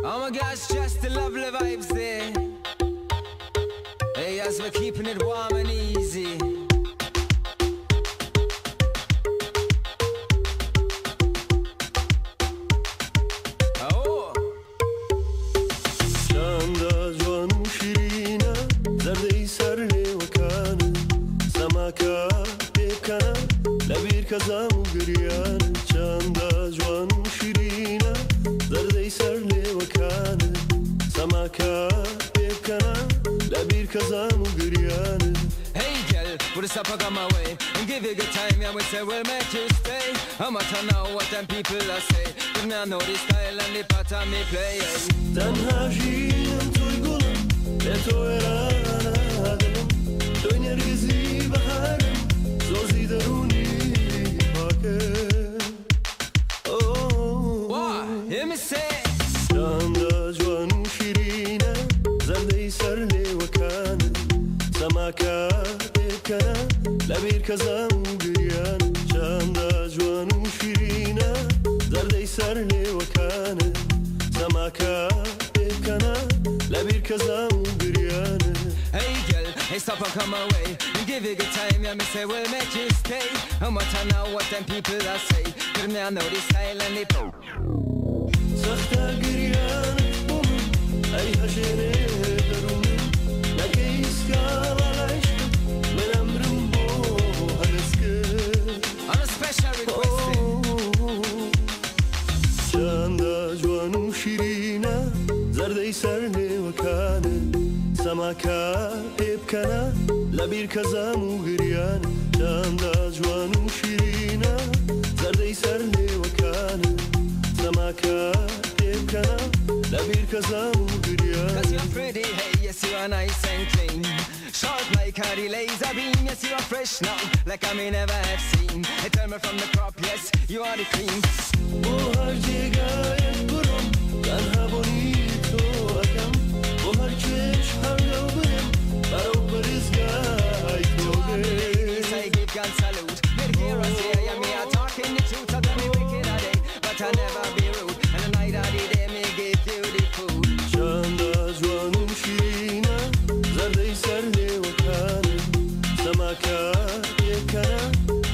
Oh my gosh, just the lovely vibes there. Hey, as we're keeping it warm and easy. Oh. Şanda juanum şirina, zerde sarle vakanı, samaka pekana, labir kazamu gıryan. Şanda juanum şirina, zerde sarle vakanı, samaka pekana, labir kazamu gıryan. Hey girl, put a supper come my way and give you a good time, yeah, we say we'll make you stay. I'm to know what them people are say, but now I know the style and the pattern me play. Tanha jiyem tuygulum, beto eranadım, döner gezi baharım, zozi daruni hakem. What? Hear me say? Şanda juanum şirine, zerde sarle vakanı, samaka pekana, labir kazamu gıryan. Şanda juanum şirine, zerde sarle vakanı, samaka pekana, labir kazamu gıryan. Hey girl, hey stop and come away and give you a good time, yeah, me say we'll make you stay. I'm to know what them people are say, but now I know the style and the Sahta gıryan bunun, ay haşere darunum, nakeis kalalaşkım, ben emrim bu haleske. on a special request. Şanda juanum şirina, zerde sarle vakanı, samaka pekana, labir kazamu gıryan. Şanda juanum şirina, zerde sarle vakanı, samaka pekana, labir kazamu gıryan. Cause you're pretty, hey, yes you are nice and clean. Sharp like Hardy laser beam, yes you are fresh now, like I may never have seen. Hey, tell me from the crop, yes, you are the cream. Bu harcı gayet burum, tanha bonito akam. Bu harcı şarga benim, baro parizgay toge. I give God salute. But here I say, yeah, me a talking the truth. I tell me wicked a day, but I never be rude. And the night of the day, me give you the food. Şanda juanum şirina, zerde sarle vakanı, samaka pekana,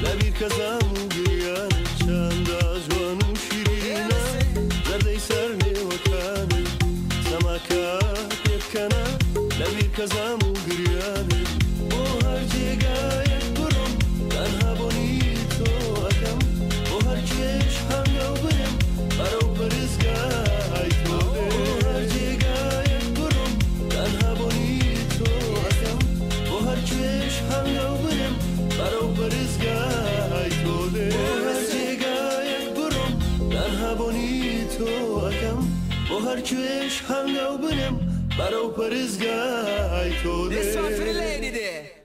labir kazamu gıryan. Şanda juanum şirina, zerde sarle vakanı, samaka pekana, labir kazamu gıryan. Bu harcı gayet burum, tanha bonito akam. Bu harcı şanga benim, baro parizgay toge. Bu harcı gayet burum, tanha bonito akam. Bu harcı şanga benim, baro parizgay toge. Bu harcı gayet burum, tanha bonito akam. Bu harcı şanga benim, baro parizgay toge. This one for the lady there.